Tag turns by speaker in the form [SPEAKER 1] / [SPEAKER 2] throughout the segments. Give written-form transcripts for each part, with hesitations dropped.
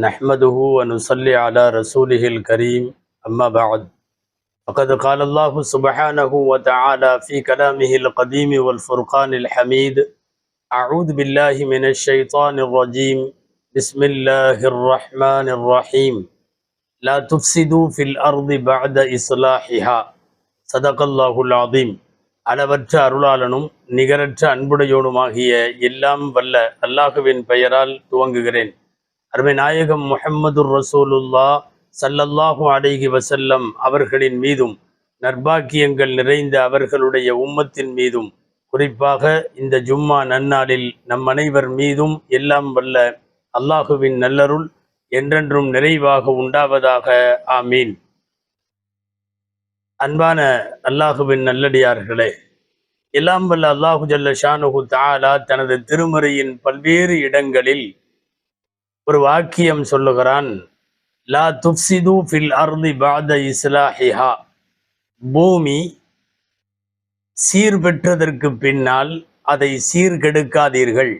[SPEAKER 1] نحمده ونصلي على رسوله الكريم أما بعد فقد قال الله سبحانه وتعالى في كلامه القديم والفرقان الحميد أعوذ بالله من الشيطان الرجيم بسم الله الرحمن الرحيم لا تفسدوا في الأرض بعد إصلاحها صدق الله العظيم. அளவற்ற அருளாளனும் நிகரற்ற அன்புடையோனுமாகிய எல்லாம் வல்ல அல்லாஹுவின் பெயரால் துவங்குகிறேன். அருமை நாயகம் முஹம்மதுர் ரசூலுல்லா ஸல்லல்லாஹு அலைஹி வஸல்லம் அவர்களின் மீதும் நற்பாக்கியங்கள் நிறைந்த அவர்களுடைய உம்மத்தின் மீதும் குறிப்பாக இந்த ஜும்மா நன்னாளில் நம் அனைவர் மீதும் எல்லாம் வல்ல அல்லாஹுவின் நல்லருள் என்றென்றும் நிறைவாக உண்டாவதாக. ஆமீன். அன்பான அல்லாஹுவின் நல்லடியார்களே, எல்லாம் வல்ல அல்லாஹு ஜல்ல ஷானுஹு தஆலா தனது திருமறையின் பல்வேறு இடங்களில் ஒரு வாக்கியம் சொல்லுகிறான். லா துஃப்சிது ஃபில் அர்தி பஅத இஸ்லாஹிஹா, பூமி சீர்பெற்றதற்கு பின்னால் அதை சீர்கெடுக்காதீர்கள்.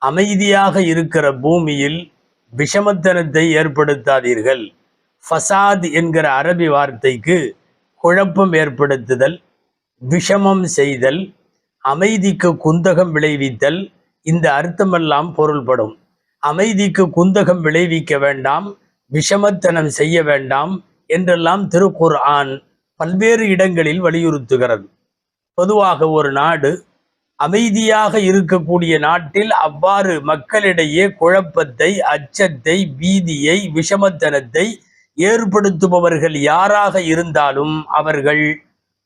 [SPEAKER 1] அமைதியாக இருக்கிற பூமியில் விஷமத்தனத்தை ஏற்படுத்தாதீர்கள். ஃபசாத் என்கிற அரபி வார்த்தைக்கு குழப்பம் ஏற்படுத்துதல், விஷமம் செய்தல், அமைதிக்கு குந்தகம் விளைவித்தல், இந்த அர்த்தமெல்லாம் பொருள்படும். அமைதிக்கு குந்தகம் விளைவிக்க வேண்டாம், விஷமத்தனம் செய்ய வேண்டாம் என்றெல்லாம் திருக்குர்ஆன் பல்வேறு இடங்களில் வலியுறுத்துகிறது. பொதுவாக ஒரு நாடு அமைதியாக இருக்கக்கூடிய நாட்டில் அவ்வாறு மக்களிடையே குழப்பத்தை, அச்சத்தை, பீதியை, விஷமத்தனத்தை ஏற்படுத்துபவர்கள் யாராக இருந்தாலும் அவர்கள்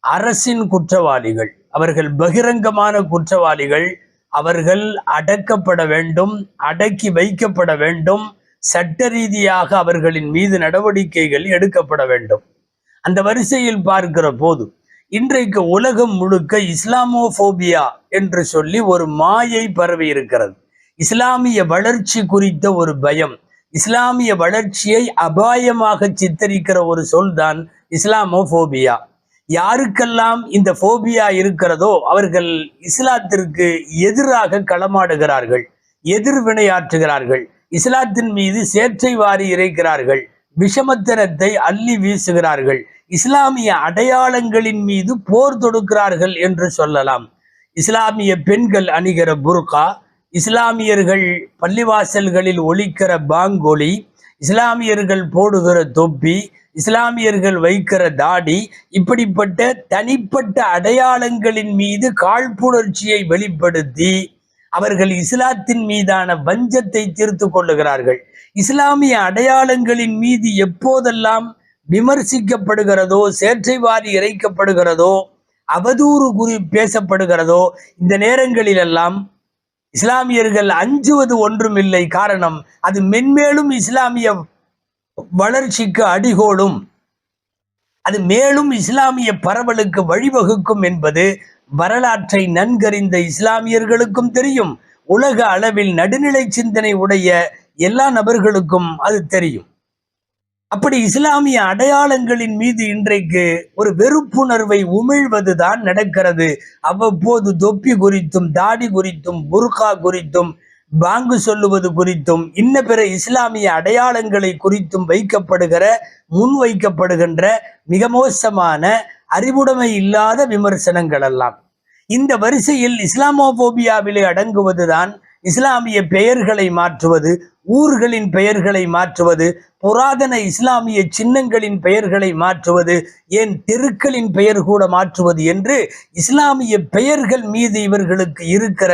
[SPEAKER 1] அரசின் குற்றவாளிகள், அவர்கள் பகிரங்கமான குற்றவாளிகள். அவர்கள் அடக்கப்பட வேண்டும், அடக்கி வைக்கப்பட வேண்டும். சட்ட ரீதியாக அவர்களின் மீது நடவடிக்கைகள் எடுக்கப்பட வேண்டும். அந்த வரிசையில் பார்க்கிற போது இன்றைக்கு உலகம் முழுக்க இஸ்லாமோபோபியா என்று சொல்லி ஒரு மாயை பரவி இருக்கிறது. இஸ்லாமிய வளர்ச்சி குறித்த ஒரு பயம், இஸ்லாமிய வளர்ச்சியை அபாயமாக சித்தரிக்கிற ஒரு சொல்தான் இஸ்லாமோபோபியா. யாருக்கெல்லாம் இந்த போபியா இருக்கிறதோ அவர்கள் இஸ்லாத்திற்கு எதிராக களமாடுகிறார்கள், எதிர்வினையாற்றுகிறார்கள், இஸ்லாத்தின் மீது சேற்றை வாரி இறைக்கிறார்கள், விஷமத்தனத்தை அள்ளி வீசுகிறார்கள், இஸ்லாமிய அடையாளங்களின் மீது போர் தொடுக்கிறார்கள் என்று சொல்லலாம். இஸ்லாமிய பெண்கள் அணிகிற புர்கா, இஸ்லாமியர்கள் பள்ளிவாசல்களில் ஒலிக்கிற பாங்கொலி, இஸ்லாமியர்கள் போடுகிற தொப்பி, இஸ்லாமியர்கள் வைக்கிற தாடி, இப்படிப்பட்ட தனிப்பட்ட அடையாளங்களின் மீது காழ்ப்புணர்ச்சியை வெளிப்படுத்தி அவர்கள் இஸ்லாத்தின் மீதான வஞ்சத்தை தீர்த்து கொள்ளுகிறார்கள். இஸ்லாமிய அடையாளங்களின் மீது எப்போதெல்லாம் விமர்சிக்கப்படுகிறதோ, சேற்றை வாரி இறைக்கப்படுகிறதோ, அவதூறு பேசப்படுகிறதோ, இந்த நேரங்களிலெல்லாம் இஸ்லாமியர்கள் அஞ்சுவது ஒன்றுமில்லை. காரணம், அது மென்மேலும் இஸ்லாமிய வளர்ச்சிக்கு அடிகோலும், அது மேலும் இஸ்லாமிய பரவலுக்கு வழிவகுக்கும் என்பது வரலாற்றை நன்கறிந்த இஸ்லாமியர்களுக்கும் தெரியும். உலக அளவில் நடுநிலை சிந்தனை உடைய எல்லா நபர்களுக்கும் அது தெரியும். அப்படி இஸ்லாமிய அடையாளங்களின் மீது இன்றைக்கு ஒரு வெறுப்புணர்வை உமிழ்வதுதான் நடக்கிறது. அவ்வப்போது தொப்பி குறித்தும், தாடி குறித்தும், புர்கா குறித்தும், பாங்கு சொல்லுவது குறித்தும், இன்ன பிற இஸ்லாமிய அடையாளங்களை குறித்தும் முன்வைக்கப்படுகின்ற மிக மோசமான அறிவுடைமை இல்லாத விமர்சனங்கள் எல்லாம் இந்த வரிசையில் இஸ்லாமோபோபியாவிலே அடங்குவதுதான். இஸ்லாமிய பெயர்களை மாற்றுவது, ஊர்களின் பெயர்களை மாற்றுவது, புராதன இஸ்லாமிய சின்னங்களின் பெயர்களை மாற்றுவது, ஏன் தெருக்களின் பெயர் கூட மாற்றுவது என்று இஸ்லாமிய பெயர்கள் மீது இவர்களுக்கு இருக்கிற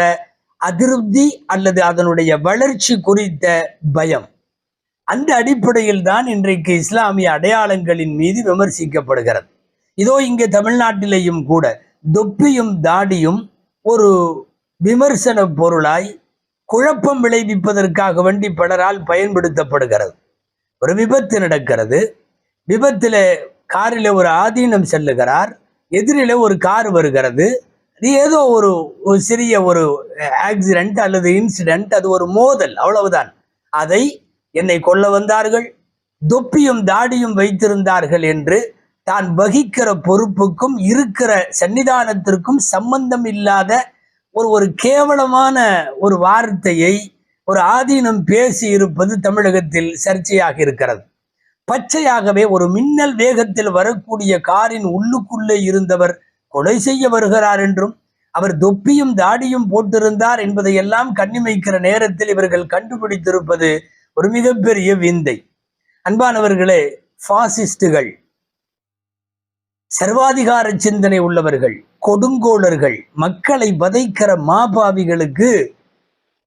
[SPEAKER 1] அதிருப்தி அல்லது அதனுடைய வளர்ச்சி குறித்த பயம், அந்த அடிப்படையில் தான் இன்றைக்கு இஸ்லாமிய அடையாளங்களின் மீது விமர்சிக்கப்படுகிறது. இதோ இங்கே தமிழ்நாட்டிலேயும் கூட தொப்பியும் தாடியும் ஒரு விமர்சன பொருளாய் குழப்பம் விளைவிப்பதற்காக வேண்டி பலரால் பயன்படுத்தப்படுகிறது. ஒரு விபத்து நடக்கிறது, விபத்தில் காரில் ஒரு ஆதீனம் செல்லுகிறார், எதிரில் ஒரு கார் வருகிறது, ஏதோ ஒரு சிறிய ஒரு ஆக்சிடென்ட் அல்லது இன்சிடென்ட், அது ஒரு மோதல், அவ்வளவுதான். அதை என்னை கொல்ல வந்தார்கள், தொப்பியும் தாடியும் வைத்திருந்தார்கள் என்று தான் வகிக்கிற பொறுப்புக்கும் இருக்கிற சன்னிதானத்திற்கும் சம்பந்தம் இல்லாத ஒரு கேவலமான ஒரு வார்த்தையை, ஒரு ஆதீனம் பேசி இருப்பது தமிழகத்தில் சர்ச்சையாக இருக்கிறது. பச்சையாகவே ஒரு மின்னல் வேகத்தில் வரக்கூடிய காரின் உள்ளுக்குள்ளே இருந்தவர் கொலை செய்ய வருகிறார் என்றும், அவர் தொப்பியும் தாடியும் போட்டிருந்தார் என்பதையெல்லாம் கண்ணிமைக்கிற நேரத்தில் இவர்கள் கண்டுபிடித்திருப்பது ஒரு மிகப்பெரிய விந்தை. அன்பானவர்களே, பாசிஸ்டுகள், சர்வாதிகார சிந்தனை உள்ளவர்கள், கொடுங்கோளர்கள், மக்களை வதைக்கிற மாபாவிகளுக்கு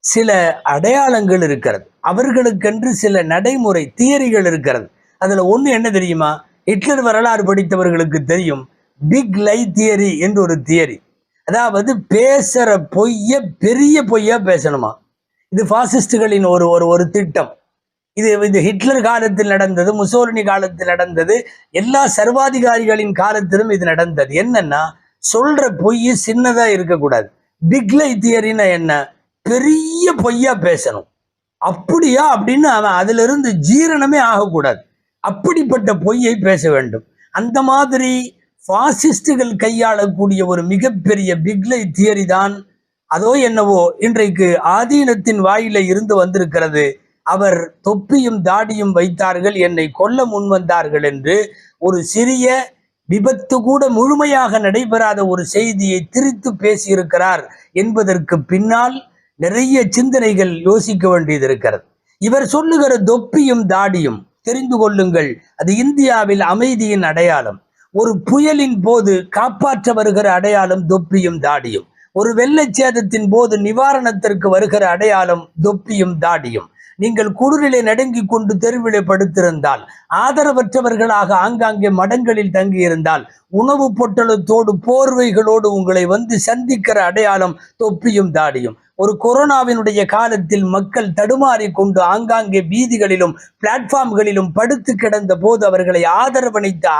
[SPEAKER 1] சில அடையாளங்கள் இருக்கிறது. அவர்களுக்கென்று சில நடைமுறை தியரிகள் இருக்கிறது. அதுல ஒண்ணு என்ன தெரியுமா? ஹிட்லர் வரலாறு படித்தவர்களுக்கு தெரியும், பிக் லை தியரி என்று ஒரு தியரி. அதாவது பேசுற பொய்ய பெரிய பொய்யா பேசணுமா. இது பாசிஸ்டுகளின் ஒரு ஒரு ஒரு திட்டம். இது ஹிட்லர் காலத்தில் நடந்தது, முசோலினி காலத்தில் நடந்தது, எல்லா சர்வாதிகாரிகளின் காலத்திலும் இது நடந்தது. என்னன்னா, சொல்ற பொய் சின்னதா இருக்கக்கூடாது. பிக் லை தியரின்னா என்ன? பெரிய பொய்யா பேசணும். அப்படியா அப்படின்னு அவன் அதுல இருந்து ஜீரணமே ஆகக்கூடாது. அப்படிப்பட்ட பொய்யை பேச வேண்டும். அந்த மாதிரி பாசிஸ்டுகள் கையாளக்கூடிய ஒரு மிகப்பெரிய பிக்லை தியரி தான் அதோ என்னவோ இன்றைக்கு ஆதீனத்தின் வாயில இருந்து வந்திருக்கிறது. அவர் தொப்பியும் தாடியும் வைத்தார்கள், என்னை கொல்ல முன் வந்தார்கள் என்று ஒரு சிறிய விபத்து கூட முழுமையாக நடைபெறாத ஒரு செய்தியை திரித்து பேசியிருக்கிறார் என்பதற்கு பின்னால் நிறைய சிந்தனைகள் யோசிக்க வேண்டியது இருக்கிறது. இவர் சொல்லுகிற தொப்பியும் தாடியும் தெரிந்து கொள்ளுங்கள், அது இந்தியாவில் அமைதியின் அடையாளம். ஒரு புயலின் போது காப்பாற்ற வருகிற அடையாளம் தொப்பியும் தாடியும். ஒரு வெள்ளச்சேதத்தின் போது நிவாரணத்திற்கு வருகிற அடையாளம் தொப்பியும் தாடியும். நீங்கள் குளிரிலே நடுங்கிக் கொண்டு தெருவிலே படுத்திருந்தால், ஆதரவற்றவர்களாக ஆங்காங்கே மடங்களில் தங்கியிருந்தால், உணவு பொட்டலத்தோடு போர்வைகளோடு உங்களை வந்து சந்திக்கிற அடையாளம் தொப்பியும் தாடியும். ஒரு கொரோனாவினுடைய காலத்தில் மக்கள் தடுமாறி கொண்டு ஆங்காங்கே வீதிகளிலும் பிளாட்ஃபார்ம்களிலும் படுத்து கிடந்த போது அவர்களை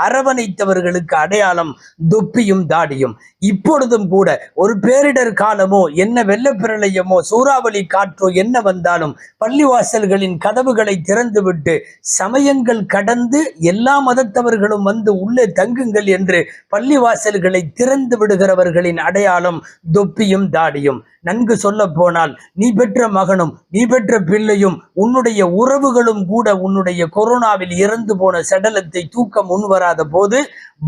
[SPEAKER 1] அரவணைத்தவர்களுக்கு அடையாளம் தொப்பியும் தாடியும். இப்பொழுதும் கூட ஒரு பேரிடர் காலமோ என்ன வெள்ளப்பிரளயமோ சூறாவளி காற்றோ என்ன வந்தாலும் பள்ளிவாசல்களின் கதவுகளை திறந்துவிட்டு சமயங்கள் கடந்து எல்லா மதத்தவர்களும் வந்து உள்ளே தங்குங்கள் என்று பள்ளிவாசல்களை திறந்து விடுகிறவர்களின் அடையாளம் தொப்பியும் தாடியும். நன்கு சொல்ல போனால், நீ பெற்ற மகனும் நீ பெற்ற பிள்ளையும் உன்னுடைய உறவுகளும் கூட உன்னுடைய கொரோனாவில் இறந்து போன சடலத்தை தூக்க முன்வராத போது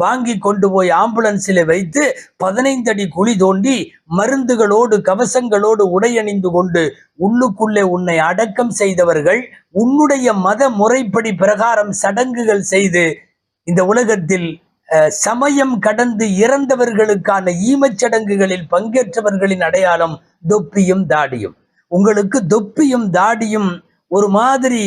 [SPEAKER 1] வாங்கி கொண்டு போய் ஆம்புலன்ஸில் வைத்து 15 அடி குழி தோண்டி மருந்துகளோடு கவசங்களோடு உடையணிந்து கொண்டு உள்ளுக்குள்ளே உன்னை அடக்கம் செய்தவர்கள் உன்னுடைய மத முறைப்படி பிரகாரம் சடங்குகள் செய்து இந்த உலகத்தில் சமயம் கடந்து இறந்தவர்களுக்கான ஈமச்சடங்குகளில் பங்கேற்றவர்களின் அடையாளம் தொப்பியும் தாடியும். உங்களுக்கு தொப்பியும் தாடியும் ஒரு மாதிரி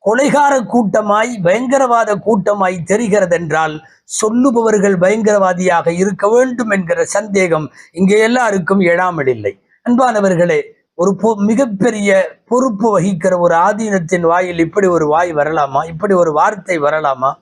[SPEAKER 1] கொலைகார கூட்டமாய் பயங்கரவாத கூட்டமாய் தெரிகிறது என்றால், சொல்லுபவர்கள் பயங்கரவாதியாக இருக்க வேண்டும் என்கிற சந்தேகம் இங்கே எல்லாருக்கும் எழாமல் இல்லை. அன்பானவர்களே, ஒரு மிகப்பெரிய பொறுப்பு வகிக்கிற ஒரு ஆதீனத்தின் வாயில் இப்படி ஒரு வாய் வரலாமா? இப்படி ஒரு வார்த்தை வரலாமா?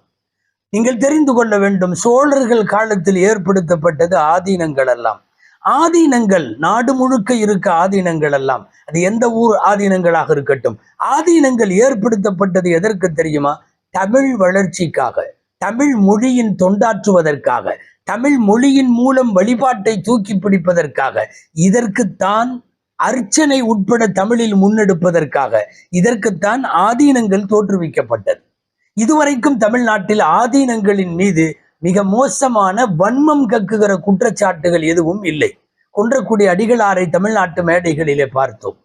[SPEAKER 1] நீங்கள் தெரிந்து கொள்ள வேண்டும், சோழர்கள் காலத்தில் ஏற்படுத்தப்பட்டது ஆதீனங்கள் எல்லாம். ஆதீனங்கள் நாடு முழுக்க இருக்க ஆதீனங்கள் எல்லாம், அது எந்த ஊர் ஆதீனங்களாக இருக்கட்டும், ஆதீனங்கள் ஏற்படுத்தப்பட்டது எதற்கு தெரியுமா? தமிழ் வளர்ச்சிக்காக, தமிழ் மொழியின் தொண்டாற்றுவதற்காக, தமிழ் மொழியின் மூலம் வழிபாட்டை தூக்கி பிடிப்பதற்காக, இதற்குத்தான் அர்ச்சனை உட்பட தமிழில் முன்னெடுப்பதற்காக, இதற்குத்தான் ஆதீனங்கள் தோற்றுவிக்கப்பட்டது. இதுவரைக்கும் தமிழ்நாட்டில் ஆதீனங்களின் மீது மிக மோசமான வன்மம் கக்குகிற குற்றச்சாட்டுகள் எதுவும் இல்லை. குன்றக்குடி அடிகளாரை தமிழ்நாட்டு மேடைகளிலே பார்த்தோம்.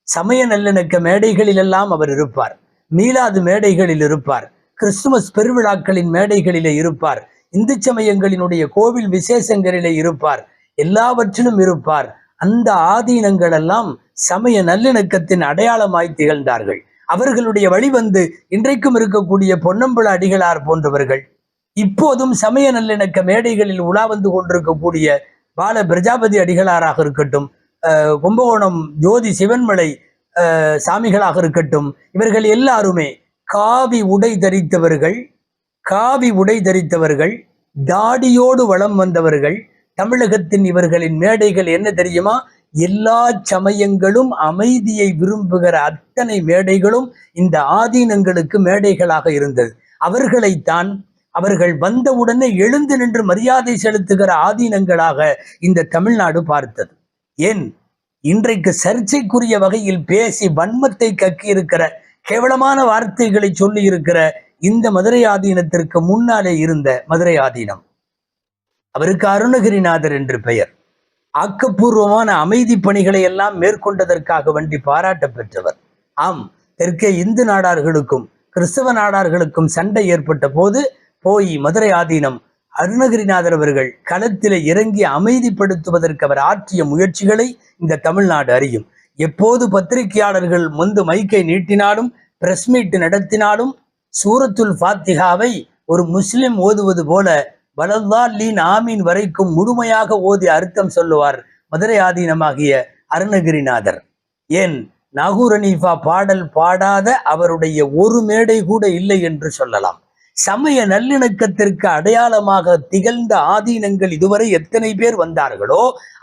[SPEAKER 1] சமய நல்லிணக்க மேடைகளிலெல்லாம் அவர் இருப்பார், மீலாது மேடைகளில் இருப்பார், கிறிஸ்துமஸ் பெருவிழாக்களின் மேடைகளிலே இருப்பார், இந்து சமயங்களினுடைய கோவில் விசேஷங்களிலே இருப்பார், எல்லாவற்றிலும் இருப்பார். அந்த ஆதீனங்கள் எல்லாம் சமய நல்லிணக்கத்தின் அடையாளமாய் திகழ்ந்தார்கள். அவர்களுடைய வழிவந்து இன்றைக்கும் இருக்கக்கூடிய பொன்னம்பல அடிகளார் போன்றவர்கள், இப்போதும் சமய நல்லிணக்க மேடைகளில் உலா வந்து கொண்டிருக்கக்கூடிய பால பிரஜாபதி அடிகளாராக இருக்கட்டும், கும்பகோணம் ஜோதி சிவன்மலை சாமிகளாக இருக்கட்டும், இவர்கள் எல்லாருமே காவி உடை தரித்தவர்கள், தாடியோடு வலம் வந்தவர்கள். தமிழகத்தின் இவர்களின் மேடைகள் என்ன தெரியுமா? எல்லா சமயங்களும் அமைதியை விரும்புகிற அத்தனை மேடைகளும் இந்த ஆதீனங்களுக்கு மேடைகளாக இருந்தது. அவர்களைத்தான் அவர்கள் வந்தவுடனே எழுந்து நின்று மரியாதை செலுத்துகிற ஆதீனங்களாக இந்த தமிழ்நாடு பார்த்தது. ஏன் இன்றைக்கு சர்ச்சைக்குரிய வகையில் பேசி வன்மத்தை கக்கியிருக்கிற கேவலமான வார்த்தைகளை சொல்லி இருக்கிற இந்த மதுரை ஆதீனத்திற்கு முன்னாலே இருந்த மதுரை ஆதீனம், அவருக்கு அருணகிரிநாதர் என்று பெயர். ஆக்கப்பூர்வமான அமைதி பணிகளை எல்லாம் மேற்கொண்டதற்காக வேண்டி பாராட்ட பெற்றவர். ஆம், தெற்கே இந்து நாடார்களுக்கும் கிறிஸ்தவ நாடார்களுக்கும் சண்டை ஏற்பட்ட போது போய் மதுரை ஆதீனம் அருணகிரிநாதர் அவர்கள் களத்திலே இறங்கி அமைதிப்படுத்துவதற்கு அவர் ஆற்றிய முயற்சிகளை இந்த தமிழ்நாடு அறியும். எப்போது பத்திரிகையாளர்கள் மைக்கை நீட்டினாலும் பிரஸ் மீட் நடத்தினாலும் சூரத்துல் ஃபாத்திஹாவை ஒரு முஸ்லிம் ஓதுவது போல வலல்லாலீன் ஆமீன் வரைக்கும் முழுமையாக ஓதி அர்த்தம் சொல்லுவார் மதுரை ஆதீனமாகிய அருணகிரிநாதர். ஏன் நாகூர் ஹனீஃபா பாடல் பாடாத அவருடைய ஒரு மேடை கூட இல்லை என்று சொல்லலாம். சமய நல்லிணக்கத்திற்கு அடையாளமாக திகழ்ந்த ஆதீனங்கள் இதுவரை எத்தனை பேர் வந்தார்களோ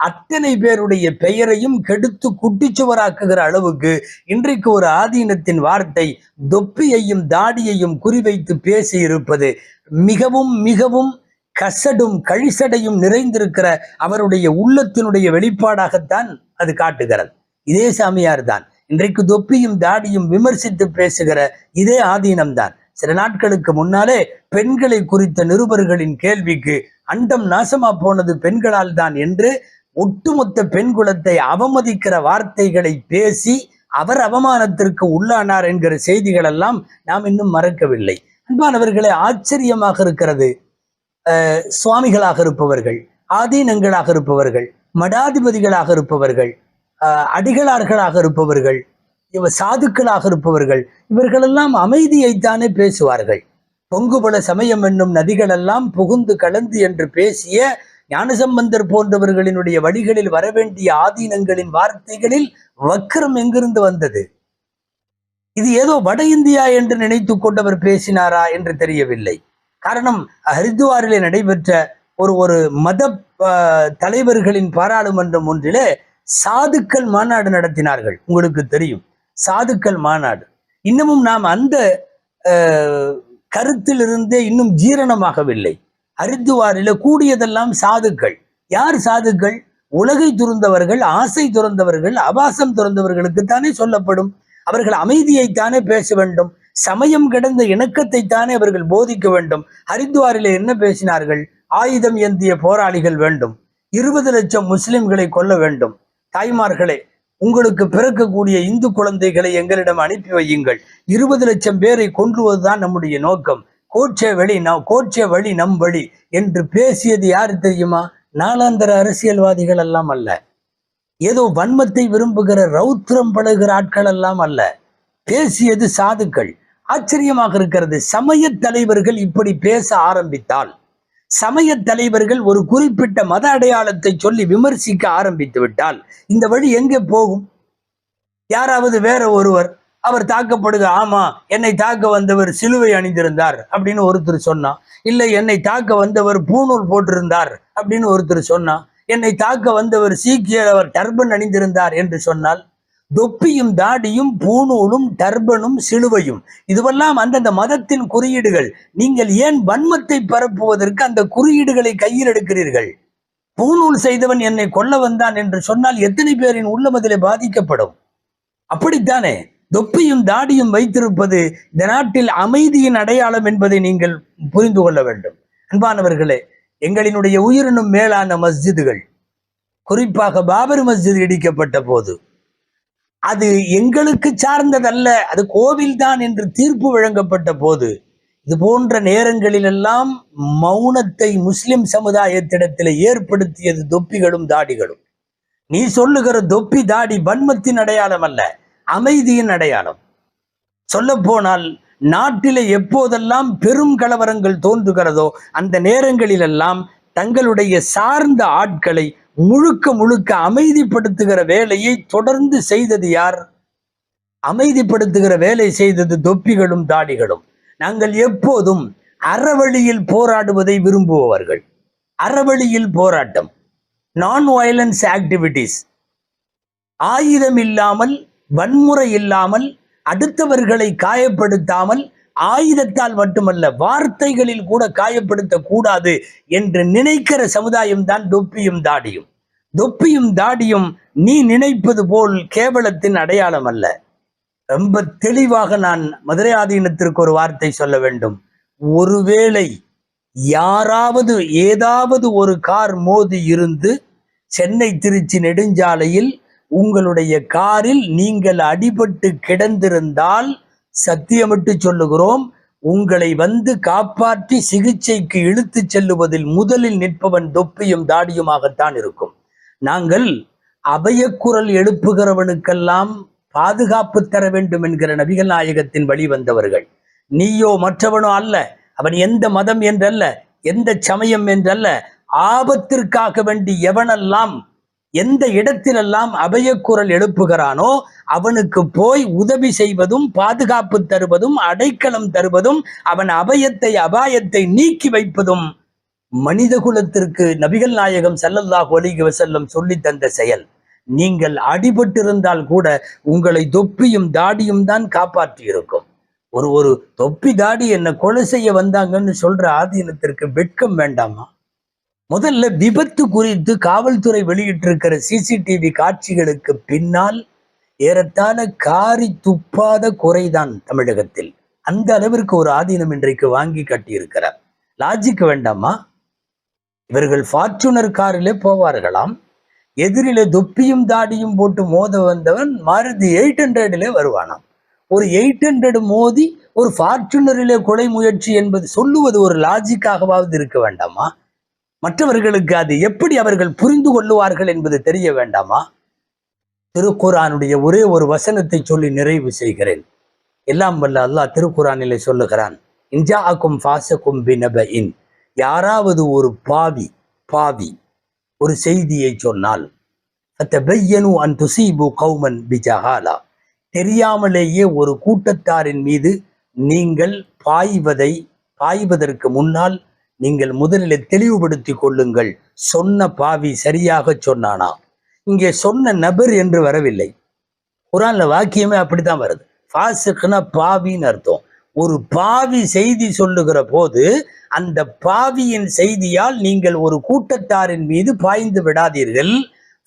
[SPEAKER 1] அத்தனை பேருடைய பெயரையும் கெடுத்து குட்டிச்சுவராக்குகிற அளவுக்கு இன்றைக்கு ஒரு ஆதீனத்தின் வார்த்தை தொப்பியையும் தாடியையும் குறிவைத்து பேசி இருப்பது மிகவும் மிகவும் கசடும் கழிசடையும் நிறைந்திருக்கிற அவருடைய உள்ளத்தினுடைய வெளிப்பாடாகத்தான் அது காட்டுகிறது. இதே சாமியார் தான் இன்றைக்கு தொப்பியும் தாடியும் விமர்சித்து பேசுகிற இதே ஆதீனம்தான் சில நாட்களுக்கு முன்னாலே பெண்களை குறித்த நிருபர்களின் கேள்விக்கு அண்டம் நாசமா போனது பெண்களால் தான் என்று ஒட்டுமொத்த பெண் குலத்தை அவமதிக்கிற வார்த்தைகளை பேசி அவர் அவமானத்திற்கு உள்ளானார் என்கிற செய்திகள் எல்லாம் நாம் இன்னும் மறக்கவில்லை. அன்பானவர்களே, ஆச்சரியமாக இருக்கிறது. சுவாமிகளாக இருப்பவர்கள், ஆதீனங்களாக இருப்பவர்கள், மடாதிபதிகளாக இருப்பவர்கள், அடிகளார்களாக இருப்பவர்கள், சாதுக்களாக இருப்பவர்கள், இவர்களெல்லாம் அமைதியைத்தானே பேசுவார்கள். பொங்குபல சமயம் என்னும் நதிகளெல்லாம் புகுந்து கலந்து என்று பேசிய ஞானசம்பந்தர் போன்றவர்களினுடைய வழிகளில் வரவேண்டிய ஆதீனங்களின் வார்த்தைகளில் வக்கரம் எங்கிருந்து வந்தது? இது ஏதோ வட இந்தியா என்று நினைத்து கொண்டவர் பேசினாரா என்று தெரியவில்லை. காரணம், ஹரித்வாரிலே நடைபெற்ற ஒரு மத தலைவர்களின் பாராளுமன்றம் ஒன்றிலே சாதுக்கள் மாநாடு நடத்தினார்கள். உங்களுக்கு தெரியும், சாதுக்கள் மாநாடு. இன்னமும் நாம் அந்த கருத்திலிருந்தே இன்னும் ஜீரணமாகவில்லை. ஹரித்வாரில கூடியதெல்லாம் சாதுக்கள். யார் சாதுக்கள்? உலகை துறந்தவர்கள், ஆசை துறந்தவர்கள், அபாசம் துறந்தவர்களுக்குத்தானே சொல்லப்படும். அவர்கள் அமைதியைத்தானே பேச வேண்டும், சமயம் கடந்த இணக்கத்தைத்தானே அவர்கள் போதிக்க வேண்டும். ஹரித்வாரில என்ன பேசினார்கள்? ஆயுதம் ஏந்திய போராளிகள் வேண்டும், 20 லட்சம் முஸ்லிம்களை கொல்ல வேண்டும். தாய்மார்களே, உங்களுக்கு பிறக்கக்கூடிய இந்து குழந்தைகளை எங்களிடம் அனுப்பி வையுங்கள். 20 லட்சம் பேரை கொன்றுவதுதான் நம்முடைய நோக்கம். கோட்சே வழி நம் வழி என்று பேசியது யாரு தெரியுமா? நாளாந்தர அரசியல்வாதிகள் எல்லாம் அல்ல, ஏதோ வன்மத்தை விரும்புகிற ரௌத்திரம் பழகுகிற ஆட்கள் எல்லாம் அல்ல. பேசியது சாதுக்கள். ஆச்சரியமாக இருக்கிறது. சமய தலைவர்கள் இப்படி பேச ஆரம்பித்தால், சமய தலைவர்கள் ஒரு குறிப்பிட்ட மத அடையாளத்தை சொல்லி விமர்சிக்க ஆரம்பித்து விட்டால் இந்த வழி எங்கே போகும்? யாராவது வேற ஒருவர் அவர் தாக்கப்படுக, ஆமா என்னை தாக்க வந்தவர் சிலுவை அணிந்திருந்தார் அப்படின்னு ஒருத்தர் சொன்னா, இல்லை என்னை தாக்க வந்தவர் பூணூல் போட்டிருந்தார் அப்படின்னு ஒருத்தர் சொன்னா, என்னை தாக்க வந்தவர் சீக்கியர் அவர் டர்பன் அணிந்திருந்தார் என்று சொன்னால், தொப்பியும் தாடியும் பூணூலும் டர்பனும் சிலுவையும் இதுவெல்லாம் அந்தந்த மதத்தின் குறியீடுகள். நீங்கள் ஏன் வன்மத்தை பரப்புவதற்கு அந்த குறியீடுகளை கையில் எடுக்கிறீர்கள்? பூணூல் செய்தவன் என்னை கொல்ல வந்தான் என்று சொன்னால் எத்தனை பேரின் உள்ளமதிலே பாதிக்கப்படும்? அப்படித்தானே தொப்பியும் தாடியும் வைத்திருப்பது இந்த நாட்டில் அமைதியின் அடையாளம் என்பதை நீங்கள் புரிந்து கொள்ள வேண்டும். அன்பானவர்களே, எங்களினுடைய உயிரினும் மேலான மஸ்ஜிதுகள், குறிப்பாக பாபர் மஸ்ஜித் இடிக்கப்பட்ட போது அது எங்களுக்கு சார்ந்ததல்ல, அது கோவில்தான் என்று தீர்ப்பு வழங்கப்பட்ட போது இது போன்ற நேரங்களிலெல்லாம் மௌனத்தை முஸ்லிம் சமுதாயத்திடத்தில் ஏற்படுத்தியது தொப்பிகளும் தாடிகளும். நீ சொல்லுகிற தொப்பி தாடி வன்மத்தின் அடையாளம் அல்ல, அமைதியின் அடையாளம். சொல்ல போனால் நாட்டிலே எப்போதெல்லாம் பெரும் கலவரங்கள் தோன்றுகிறதோ அந்த நேரங்களிலெல்லாம் தங்களுடைய சார்ந்த ஆட்களை முழுக்க முழுக்க அமைதிப்படுத்துகிற வேலையை தொடர்ந்து செய்தது யார்? அமைதிப்படுத்துகிற வேலை செய்தது தொப்பிகளும் தாடிகளும். நாங்கள் எப்போதும் அறவழியில் போராடுவதை விரும்புபவர்கள். அறவழியில் போராட்டம், நான் வயலன்ஸ் ஆக்டிவிட்டிஸ், ஆயுதம் இல்லாமல், வன்முறை இல்லாமல், அடுத்தவர்களை காயப்படுத்தாமல், ஆயுதத்தால் மட்டுமல்ல வார்த்தைகளில் கூட காயப்படுத்த கூடாது என்று நினைக்கிற சமுதாயம் தான் தொப்பியும் தாடியும். தொப்பியும் தாடியும் நீ நினைப்பது போல் கேவலத்தின் அடையாளம் அல்ல. ரொம்ப தெளிவாக நான் மதுரை ஆதீனத்திற்கு ஒரு வார்த்தை சொல்ல வேண்டும். ஒருவேளை யாராவது ஏதாவது ஒரு கார் மோதி இருந்து சென்னை திருச்சி நெடுஞ்சாலையில் உங்களுடைய காரில் நீங்கள் அடிபட்டு கிடந்திருந்தால் சத்தியமிட்டு சொல்லுகிறோம், உங்களை வந்து காப்பாற்றி சிகிச்சைக்கு இழுத்து செல்லுவதில் முதலில் நிற்பவன் தொப்பியும் தாடியுமாகத்தான் இருக்கும். நாங்கள் அபயக்குரல் எழுப்புகிறவனுக்கெல்லாம் பாதுகாப்பு தர வேண்டும் என்கிற நபிகள் நாயகத்தின் வழி வந்தவர்கள். நீயோ மற்றவனோ அல்ல, அவன் எந்த மதம் என்றல்ல, எந்த சமயம் என்றல்ல, ஆபத்திற்காக வேண்டி எவனெல்லாம் எந்த இடத்திலெல்லாம் அபயக்குரல் எழுப்புகிறானோ அவனுக்கு போய் உதவி செய்வதும் பாதுகாப்பு தருவதும் அடைக்கலம் தருவதும் அவன் அபாயத்தை நீக்கி வைப்பதும் மனித குலத்திற்கு நபிகள் நாயகம் ஸல்லல்லாஹு அலைஹி வஸல்லம் சொல்லி தந்த செயல். நீங்கள் அடிபட்டிருந்தால் கூட உங்களை தொப்பியும் தாடியும் தான் காப்பாற்றி இருக்கும். ஒரு தொப்பி தாடி என்ன கொலை செய்ய வந்தாங்கன்னு சொல்ற ஆதீனத்திற்கு வெட்கம் வேண்டாமா? முதல்ல விபத்து குறித்து காவல்துறை வெளியிட்டிருக்கிற சிசிடிவி காட்சிகளுக்கு பின்னால் ஏறத்தாழ காரி துப்பாத குறைதான் தமிழகத்தில். அந்த அளவிற்கு ஒரு ஆதீனம் இன்றைக்கு வாங்கி கட்டியிருக்கிறார். லாஜிக் வேண்டாமா? இவர்கள் ஃபார்ச்சுனர் காரிலே போவார்களாம், எதிரிலே தொப்பியும் தாடியும் போட்டு மோத வந்தவன் மாருதி 800 வருவானாம். ஒரு 800 மோதி ஒரு ஃபார்ச்சுனரிலே கொலை முயற்சி என்பது சொல்லுவது ஒரு லாஜிக்காகவாவது இருக்க வேண்டாமா? மற்றவர்களுக்கு அது எப்படி அவர்கள் புரிந்து கொள்ளுவார்கள் என்பது தெரிய வேண்டாமா? திருக்குர்ஆனுடைய ஒரே ஒரு வசனத்தை சொல்லி நிறைவு செய்கிறேன். எல்லாம் வல்ல அல்லாஹ் திருக்குர்ஆனிலே சொல்லுகிறான், இன்ஜாஅக்கும் ஃபாஸிகும் பினபஇன், யாராவது ஒரு பாவி ஒரு செய்தியை சொன்னால், ஃபதபையனு அன் துஸீபு கௌமன் பிஜஹாலா, தெரியாமலேயே ஒரு கூட்டத்தாரின் மீது நீங்கள் பாய்வதற்கு முன்னால் நீங்கள் முதலில் தெளிவுபடுத்திக் கொள்ளுங்கள். சொன்ன பாவி சரியாக சொன்னானா? இங்கே சொன்ன நபர் என்று வரவில்லை. குர்ஆன்ல வாக்கியமே அப்படித்தான் வருது. ஃபாஸிக்னா பாவின்னு அர்த்தம். ஒரு பாவி செய்தி சொல்லுகிற போது அந்த பாவியின் செய்தியால் நீங்கள் ஒரு கூட்டத்தாரின் மீது பாய்ந்து விடாதீர்கள்.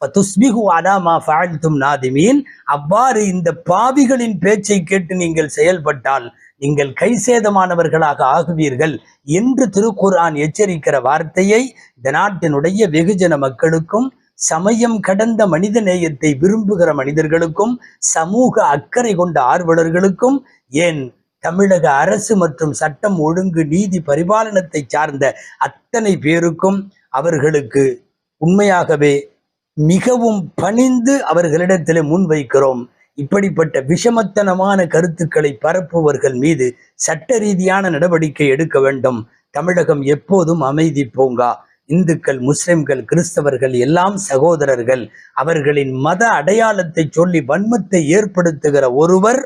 [SPEAKER 1] ஃபதுஸ்பிஹு அலா மா ஃபஅல்தும் நாதிமீன், அவ்வாறு இந்த பாவிகளின் பேச்சை கேட்டு நீங்கள் செயல்பட்டால் நீங்கள் கைசேதமானவர்களாக ஆகுவீர்கள் என்று திருக்குர்ஆன் எச்சரிக்கிற வார்த்தையை இந்த நாட்டினுடைய வெகுஜன மக்களுக்கும், சமயம் கடந்த மனித நேயத்தை விரும்புகிற மனிதர்களுக்கும், சமூக அக்கறை கொண்ட ஆர்வலர்களுக்கும், ஏன் தமிழக அரசு மற்றும் சட்டம் ஒழுங்கு நீதி பரிபாலனத்தை சார்ந்த அத்தனை பேருக்கும் அவர்களுக்கு உண்மையாகவே மிகவும் பணிந்து அவர்களிடத்தில் முன்வைக்கிறோம். இப்படிப்பட்ட விஷமத்தனமான கருத்துக்களை பரப்புவர்கள் மீது சட்ட ரீதியான நடவடிக்கை எடுக்க வேண்டும். தமிழகம் எப்போதும் அமைதி பூங்கா. இந்துக்கள், முஸ்லிம்கள், கிறிஸ்தவர்கள் எல்லாம் சகோதரர்கள். அவர்களின் மத அடையாளத்தை சொல்லி வன்மத்தை ஏற்படுத்துகிற ஒருவர்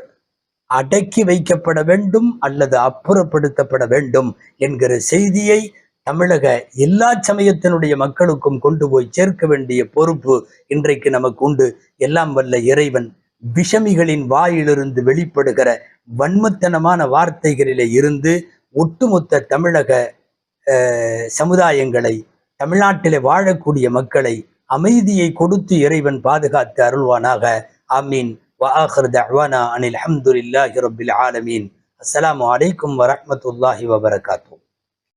[SPEAKER 1] அடக்கி வைக்கப்பட வேண்டும் அல்லது அப்புறப்படுத்தப்பட வேண்டும் என்கிற செய்தியை தமிழக எல்லா சமயத்தினுடைய மக்களுக்கும் கொண்டு போய் சேர்க்க வேண்டிய பொறுப்பு இன்றைக்கு நமக்கு உண்டு. எல்லாம் வல்ல இறைவன் விஷமிகளின் வாயிலிருந்து வெளிப்படுகிற வன்மத்தனமான வார்த்தைகளிலே இருந்து ஒட்டுமொத்த தமிழக சமுதாயங்களை, தமிழ்நாட்டிலே வாழக்கூடிய மக்களை அமைதியை கொடுத்து இறைவன் பாதுகாத்து அருள்வானாக. ஆமீன். وآخر دعوانا أن الحمد لله رب العالمين. السلام عليكم ورحمة الله وبركاته.